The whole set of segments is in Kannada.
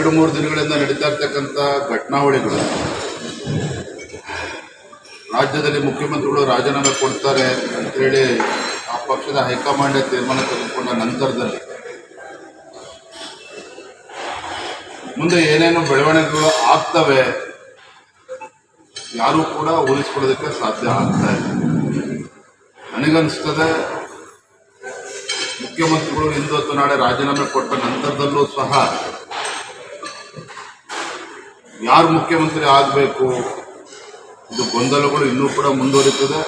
2-3 ದಿನಗಳಿಂದ ನಡೀತಾ ಇರ್ತಕ್ಕಂಥ ಘಟನಾವಳಿಗಳು ರಾಜ್ಯದಲ್ಲಿ ಮುಖ್ಯಮಂತ್ರಿಗಳು ರಾಜೀನಾಮೆ ಕೊಡ್ತಾರೆ ಅಂತೇಳಿ ಆ ಪಕ್ಷದ ಹೈಕಮಾಂಡ್ ತೀರ್ಮಾನ ತೆಗೆದುಕೊಂಡ ನಂತರದಲ್ಲಿ ಮುಂದೆ ಏನೇನು ಬೆಳವಣಿಗೆಗಳು ಆಗ್ತವೆ ಯಾರೂ ಕೂಡ ಊಹಿಸ್ಕೊಳ್ಳೋದಕ್ಕೆ ಸಾಧ್ಯ ಆಗ್ತಾ ಇಲ್ಲ. ನನಗನ್ನಿಸ್ತದೆ ಮುಖ್ಯಮಂತ್ರಿಗಳು ಇಂದು ಅಥವಾ ನಾಳೆ ರಾಜೀನಾಮೆ ಕೊಟ್ಟ ನಂತರದಲ್ಲೂ ಸಹ ಯಾರು ಮುಖ್ಯಮಂತ್ರಿ ಆಗಬೇಕು ಇದು ಗೊಂದಲಗಳು ಇನ್ನೂ ಕೂಡ ಮುಂದುವರಿತದೆ.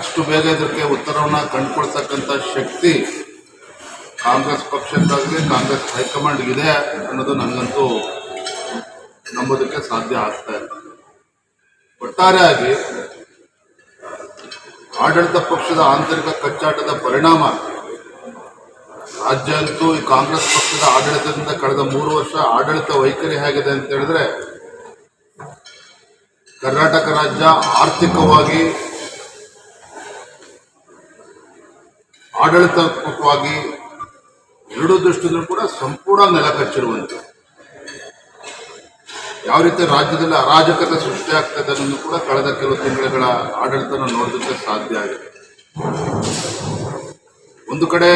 ಅಷ್ಟು ಬೇಗ ಇದಕ್ಕೆ ಉತ್ತರವನ್ನು ಕಂಡುಕೊಳ್ತಕ್ಕಂಥ ಶಕ್ತಿ ಕಾಂಗ್ರೆಸ್ ಪಕ್ಷಕ್ಕಾಗಲಿ ಕಾಂಗ್ರೆಸ್ ಹೈಕಮಾಂಡ್ಗಿದೆ ಅನ್ನೋದು ನನಗಂತೂ ನಂಬೋದಕ್ಕೆ ಸಾಧ್ಯ ಆಗ್ತಾ ಇಲ್ಲ. ಒಟ್ಟಾರೆಯಾಗಿ ಆಡಳಿತ ಪಕ್ಷದ ಆಂತರಿಕ ಕಚ್ಚಾಟದ ಪರಿಣಾಮ ರಾಜ್ಯ ಅಂತೂ ಈ ಕಾಂಗ್ರೆಸ್ ಪಕ್ಷದ ಆಡಳಿತದಿಂದ ಕಳೆದ 3 ವರ್ಷ ಆಡಳಿತ ವೈಖರಿ ಹೇಗಿದೆ ಅಂತ ಹೇಳಿದ್ರೆ ಕರ್ನಾಟಕ ರಾಜ್ಯ ಆರ್ಥಿಕವಾಗಿ ಆಡಳಿತಾತ್ಮಕವಾಗಿ ಎರಡೂ ದೃಷ್ಟಿಯಿಂದ ಕೂಡ ಸಂಪೂರ್ಣ ನೆಲಕಚ್ಚಿರುವಂತೆ ಯಾವ ರೀತಿ ರಾಜ್ಯದಲ್ಲಿ ಅರಾಜಕತೆ ಸೃಷ್ಟಿಯಾಗ್ತದೆ ಅನ್ನೋದು ಕೂಡ ಕಳೆದ ಕೆಲವು ತಿಂಗಳ ಆಡಳಿತನ ನೋಡೋದಕ್ಕೆ ಸಾಧ್ಯ ಆಗಿದೆ. ಒಂದು ಕಡೆ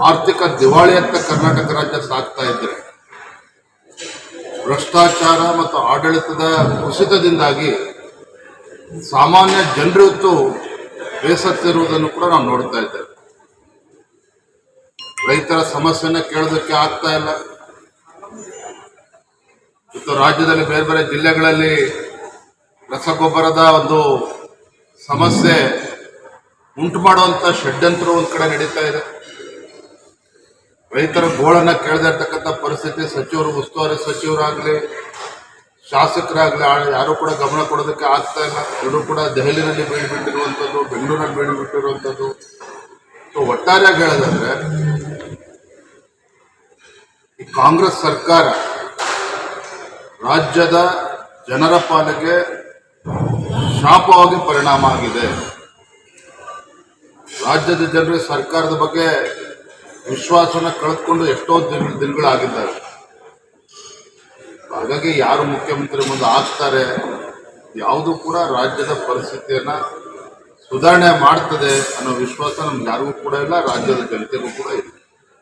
ಆರ್ಥಿಕ ದಿವಾಳಿಯತ್ತ ಕರ್ನಾಟಕ ರಾಜ್ಯ ಸಾಗ್ತಾ ಇದ್ದರೆ ಭ್ರಷ್ಟಾಚಾರ ಮತ್ತು ಆಡಳಿತದ ಕುಸಿತದಿಂದಾಗಿ ಸಾಮಾನ್ಯ ಜನರಿಗೂ ಬೇಸತ್ತಿರುವುದನ್ನು ಕೂಡ ನಾವು ನೋಡ್ತಾ ಇದ್ದೇವೆ. ರೈತರ ಸಮಸ್ಯೆನ ಕೇಳೋದಕ್ಕೆ ಆಗ್ತಾ ಇಲ್ಲ. ಇವತ್ತು ರಾಜ್ಯದಲ್ಲಿ ಬೇರೆ ಬೇರೆ ಜಿಲ್ಲೆಗಳಲ್ಲಿ ರಸಗೊಬ್ಬರದ ಒಂದು ಸಮಸ್ಯೆ ಉಂಟು ಮಾಡುವಂಥ ಷಡ್ಯಂತ್ರ ಒಂದು ಕಡೆ ನಡೀತಾ ಇದೆ. ರೈತರ ಗೋಳನ್ನು ಕೇಳದೇ ಇರ್ತಕ್ಕಂಥ ಪರಿಸ್ಥಿತಿ ಸಚಿವರು, ಉಸ್ತುವಾರಿ ಸಚಿವರಾಗಲಿ ಶಾಸಕರಾಗಲಿ ಯಾರೂ ಕೂಡ ಗಮನ ಕೊಡೋದಕ್ಕೆ ಆಗ್ತಾ ಇಲ್ಲ. ಎಲ್ಲರೂ ಕೂಡ ದೆಹಲಿನಲ್ಲಿ ಬೀಳ್ಬಿಟ್ಟಿರುವಂಥದ್ದು, ಬೆಂಗಳೂರಲ್ಲಿ ಬೀಳ್ಬಿಟ್ಟಿರುವಂಥದ್ದು. ಸೊ ಒಟ್ಟಾರೆಯಾಗಿ ಹೇಳೋದಂದ್ರೆ ಈ ಕಾಂಗ್ರೆಸ್ ಸರ್ಕಾರ ರಾಜ್ಯದ ಜನರ ಪಾಲಿಗೆ ಶಾಪವಾಗಿ ಪರಿಣಾಮ ಆಗಿದೆ. ರಾಜ್ಯದ ಜನರು ಸರ್ಕಾರದ ಬಗ್ಗೆ ವಿಶ್ವಾಸವನ್ನು ಕಳೆದುಕೊಂಡು ಎಷ್ಟೋ ದಿನಗಳಾಗಿದ್ದಾರೆ. ಹಾಗಾಗಿ ಯಾರು ಮುಖ್ಯಮಂತ್ರಿ ಮುಂದೆ ಆಗ್ತಾರೆ ಯಾವುದೂ ಕೂಡ ರಾಜ್ಯದ ಪರಿಸ್ಥಿತಿಯನ್ನು ಸುಧಾರಣೆ ಮಾಡ್ತದೆ ಅನ್ನೋ ವಿಶ್ವಾಸ ನಮ್ಗೆ ಯಾರಿಗೂ ಕೂಡ ಇಲ್ಲ, ರಾಜ್ಯದ ಜನತೆಗೂ ಕೂಡ ಇಲ್ಲ.